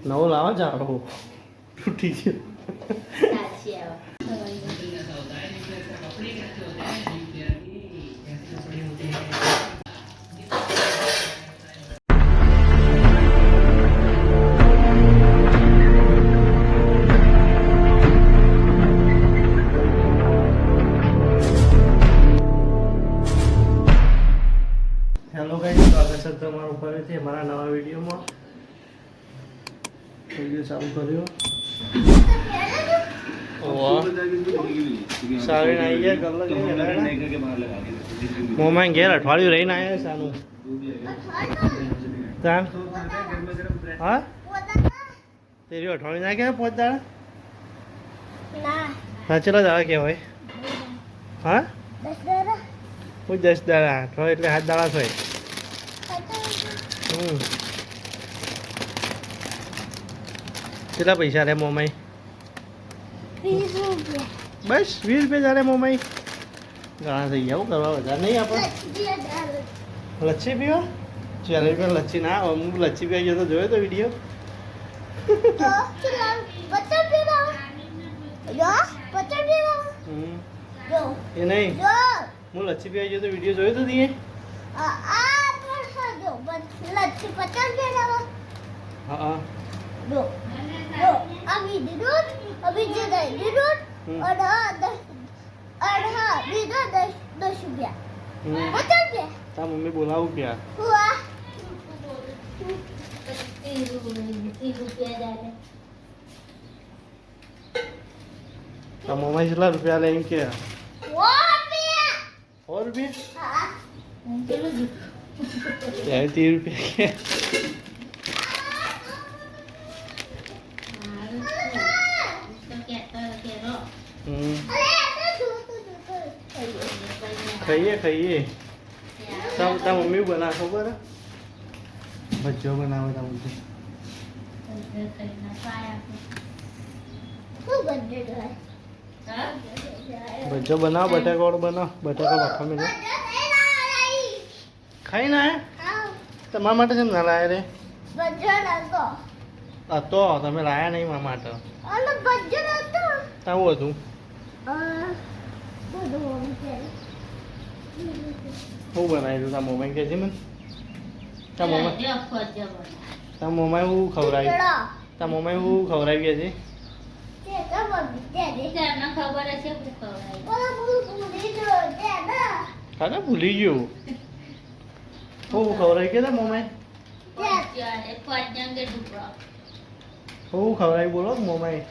નવો લાવો જાડો તૂટી ગયો. હેલો ગાઈસ, સ્વાગત છે તમારું ફરીથી મારા નવા વિડીયોમાં. વિડીયો ચાલુ કર્યો. સારી આવી ગયા ગલ્લા મોમાં ઘેર અઠવાડિયું રહીને આવ્યા સાનું તાન હા તેરી અઠવાડિયું ના કહેવાય 5 દાડા હા ચલો દાડા કહેવાય હા 10 દાડા અઠવાડિયું એટલે 7 દાડા થાય. કેટલા પૈસા રે મોમાઈ? 20 રૂપિયા. બસ 20 રૂપિયા જારે મોમાઈ ઘણા થઈ ગયા. કરવા વધારે નહીં આપણે લચ્છી પીવા ચાલે રૂપિયા લચ્છી ના હું લચ્છી પીવા ગયો તો જોયો તો વિડીયો એ નહીં હું લચ્છી પીવા ગયો તો વિડીયો જોયો તો તીએ હા अभी दूध अभी जगह दूध और भी दो 10 रुपया 50 रुपया. ता मम्मी बोलाવું क्या हुआ 30 रुपया जाने ता मम्मी કેટલા રૂપિયા લઈને કે 1 4 रुपया. રૂપિયા चलो जी ત્યારે 30 રૂપિયા કે ખાઈએ ખાઈએ તા મમ્મી બનાવે ખબર ભજીયો બનાવે તા મમ્મી ભજીયો બનાવો બટાકાવાળો બનાવો બટાકા બાફા મેં ખાઈ ના તમારા માટે છે ને ના લાયા રે તો તમે લાયા નહીં મારા માટે તાવું હતું હું બનાવી દઉં તા મોમાઈ કે છે મને તા મોમાઈ હું ખવડાવી તા મોમાઈ હું ખવડાવી ગયા છે खबर है ખાતા ભૂલી ગયો હું ખવડાવી ગયા તા મોમાઈ હું ખવડાવી બોલો મોમાઈ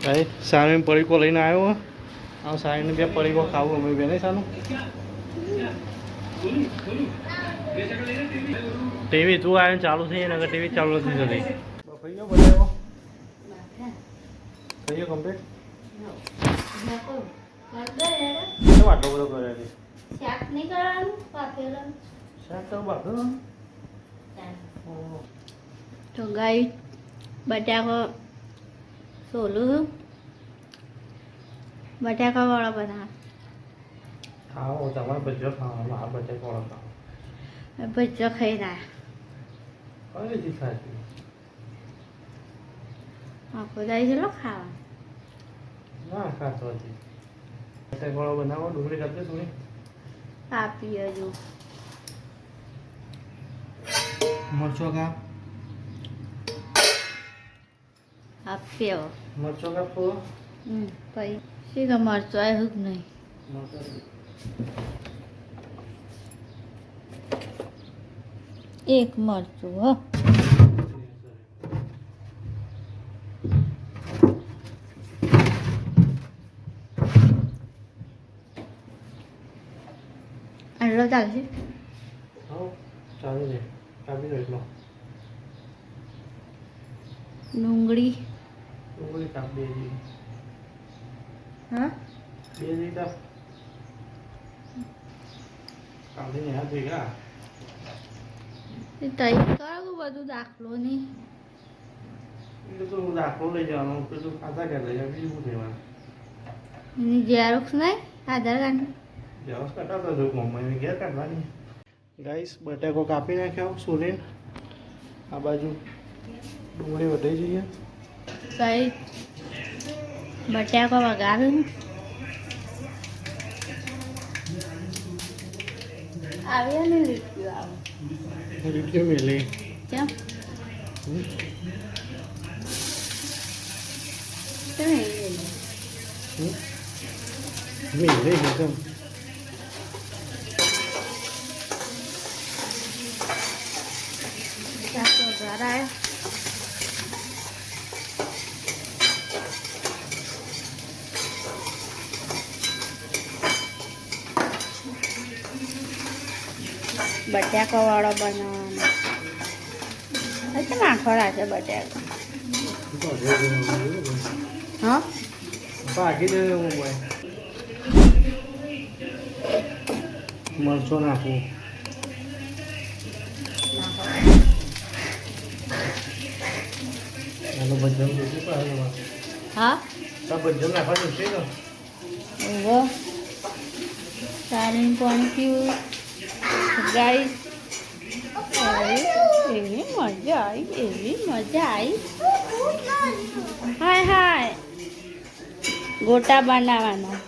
ભાઈ સામે પડીકો લઈને આવ્યો આ સામે બે પડીકો ખાવું અમે બેને સાનું ટીવી તું આવ્યો ચાલુ થઈ ને ટીવી ચાલુ નથી થતી થઈ ગયો બનાવ્યો થઈ ગયો કમ્પ્લીટ કેમ આટલો બધો કર્યો છે શાક નહીં કરવાનું પાકેલું શાક તો બાફેલું તો ગાઈ બટાકો સોલું બટાકા વાળા બના ખાઓ તમારે ભજીયો ખાવાનો આ બટાકા વાળો ખાઓ ભજીયો ખાઈ ના કઈ રીતે થાય આખો દાઈ ચલો ખાવા ના ખાતો હતી બટાકા વાળો બનાવો ડુંગળી કાપી થોડી કાપી હજુ મરચો કાપ આપ્યો મરચો કાપો પછી શી કે મરચું આવ્યું જ નહીં મરચો એક મરચું હો આટલો ચાલશે હા ચાલુ છે કાપી દો એટલો ડુંગળી ડુંગળી કાપ બે જી હા બે જી કાપ કાપીને હાથ ભેગા તઈ કરું બધું દાખલો નહીં એ તો દાખલો લઈ જવાનો પેલું ખાતા કે લઈ જાય બીજું શું લેવાનું એની ઝેરોક્ષ નહીં આધાર કાર્ડ જવાસ કાઢાતો હતો મમ્મીને ઘેર કાઢવાની ગાઈસ બટાકો કાપી નાખ્યો સુરીન આ બાજુ ડુંગળી વધી જઈએ કઈ બટાકો વગાડું આવ્યા ને લીટ્યું આવે રીટ્યો મેલી કેમ તમે મેલી એકદમ ચાકો ઘર આવ્યો બટાકો વાળો બનાવવાનો હશે નાખો રાખે બટાકો હા ભાગી દે મોબાઈલ મરચો નાખવું એનો ભજન જોઈતું પાડે હા આ ભજન નાખવાનું છે ને ઓહો સારી પાણી પીવું ગાઈસ એવી મજા આવી હાય હાય ગોટા બનાવવાના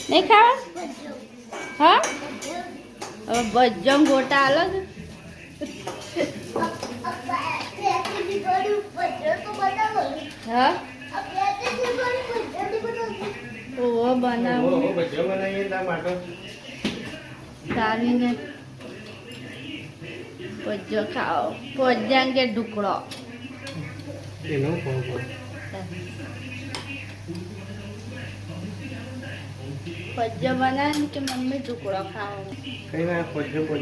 નહીં ખાવા હા હવે બજ્જમ ગોટા અલગ હા ઓહો બનાવું ભજન બનાવીએ તા માટે સારીને પજ્જો ખાઓ પજ્જાન કે ઢુકડો એનો ફોન પજ્જો બનાવે કે મમ્મી ઢુકડો ખાઓ કઈ ના પજ્જો હવ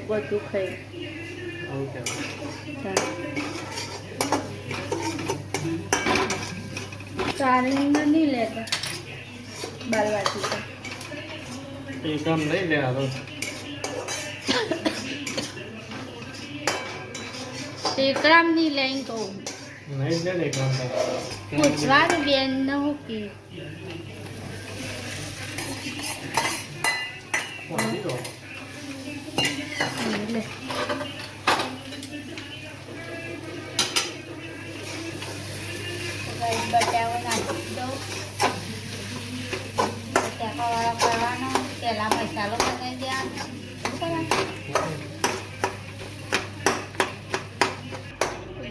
બધું ખાઈ આવું કેમ સારીને નહીં લેતા બાલવાથી તો એ કામ નહીં લે આ તો ટેકરામ નહીં લઈને કહું નહીં લે ને કામ પૂછવાનું બેન ન મૂકી લે બટાકો નાખી દઉં બટાકાવાળો કરવાનો પહેલાં મસાલો બનાવી દેવાનો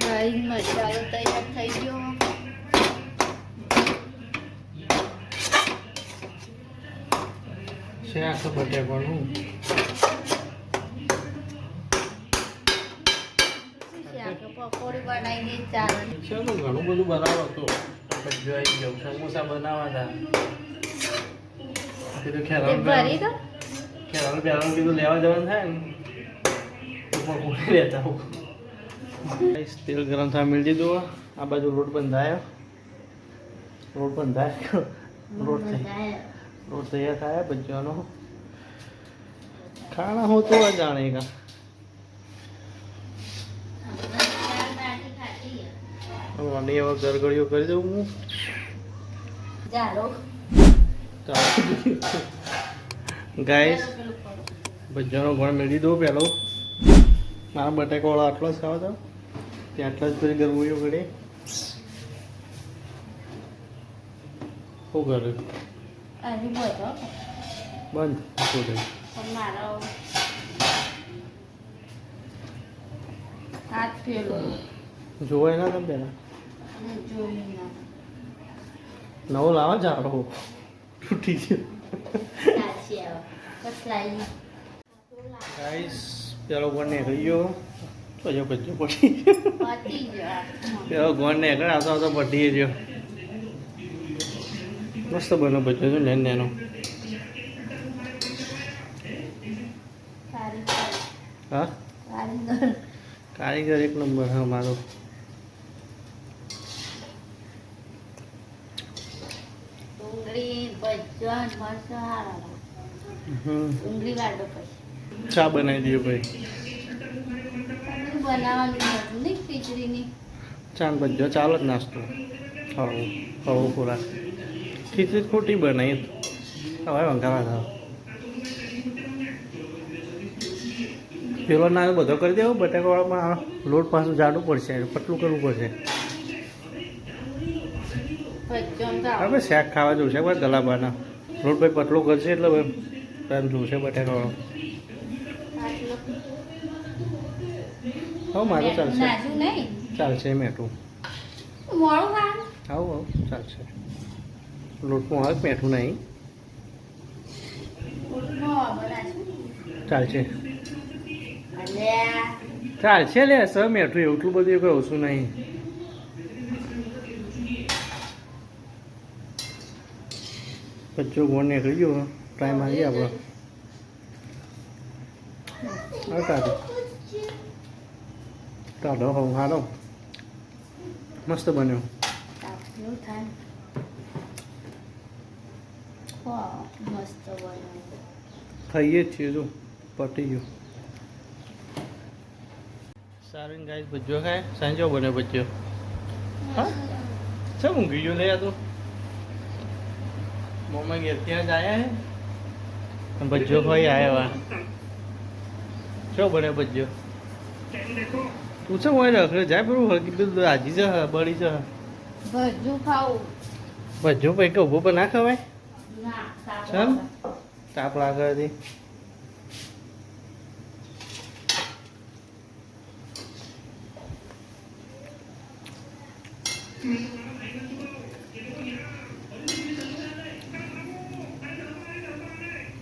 રાઈ મસાલો તૈયાર થઈ ગયો છે આખો બટાકાનું પકોડી બનાવીને ચાલે ચાલો ઘણું બધું બનાવો તો ભજીયો આવી ગયો સમોસા બનાવવા હતા કીધું ભરી દો ખેરાલ બેરાલ કીધું લેવા જવાનું થાય ને તો પકોડી લેતા આવું તેલ ગરમ થવા મેળ દીધું આ બાજુ લોટ બંધાયો રોટ તૈયાર થાય ભજીયાનો ખાણા હો તો આ જાણેગા મને એવા ગરગડીઓ કરી દઉં હું ગાઈસ ભજીયાનો ગણ મેળવી દઉં પહેલો મારા બટાકાવાળા આટલો જ ખાવા તો ત્યાં આટલા જ ફરી ગરગડીઓ કરી શું કર્યું બંધ શું થયું મારો હાથ ફેરવો જોવાય ના તમે પેલા જોઈ ના નવો લાવો જાડો તૂટી ગયો ગાઈસ પેલો ગોળ નીકળી ગયો તો જો ભજીયો પડી પેલો ગોળ નીકળે આવતો આવતો પડી ગયો મસ્ત બનો ભજીયો છે નેનો નેનો હા કારીગર એક નંબર હા મારો ડુંગળી વાળો પછી ચા બનાવી દઈએ ભાઈ બનાવવાનું નહીં ખીચડીની ચા ને ભજીયો ચાલો જ નાસ્તો હળવું ખોરાક ખીચડી ખોટી બનાવી હવે વંગાવા થાવ પેલો નાનો બધો કરી દેવો બટાકાવાળામાં લોટ પાછું જાડું પડશે પતલું કરવું પડશે હવે શાક ખાવા જોશે બસ ગલાબાના લોટ ભાઈ પતલું કરશે એટલે ટાઈમ જોશે બટાકાવાળો હા મારું ચાલશે ચાલશે મેઠું આવું ચાલશે લોટમાં આવે મેઠું નહીં ચાલશે ચાલશે લે સર મેઠું એટલું બધું કોઈ ઓછું નહીં બચ્ચો ગોળ નીકળી ગયો ટાઈમ આવી આપણો હવે કાઢો હું હાલો મસ્ત બન્યો મસ્ત બન્યું ખાઈએ જ છીએ જો પટી ગયું સારું ગાય ભજ્યો ખાય સાંજો બને ભજ્યો હા ચમ ઊંઘી ગયો લે તું મોમાં ઘેર ત્યાં જ આવ્યા હે ભજ્યો ખાઈ આવ્યા શું બને ભજ્યો તું છે હોય રખડે જાય પેલું હળકી પેલું હાજી છે બળી છે ભજ્યું ખાવું ભજ્યો પછી કે ઊભો પણ ના ખવાય ના ચમ તાપ લાગે હતી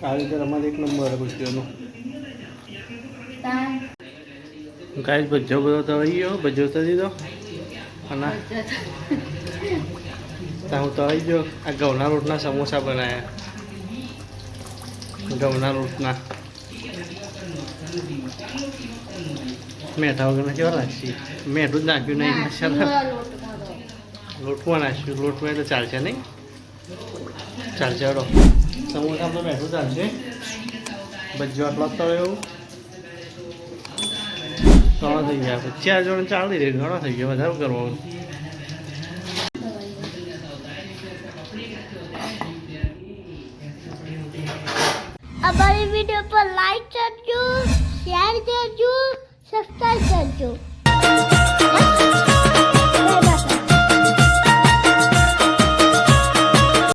આ રીતે અમારે એક નંબર ભજ્યોનો ગાય ભજ્યો બધો તો આવી ગયો ભજ્યો તો દીધો અને હું તો આવી ગયો આ ઘઉંના રોટના સમોસા બનાવ્યા ઘઉંના રોટના મેઠા વગરના કેવા લાગશે મેઠું જ નાખ્યું નહીં મસાલા લોટમાં નાખ્યું લોટમાં એટલે ચાલશે નહીં ચાલશે હડો સમોસામાં તો મેઠું ચાલશે ભજ્યો આટલો તો એવું ઘણો થઈ ગયા 4 જણ ચાલી રહી ઘણો થઈ ગયો વધારે કરવાનું અમારી વિડીયો પર લાઈક કરજો શેર કરજો સબસ્ક્રાઇબ કરજો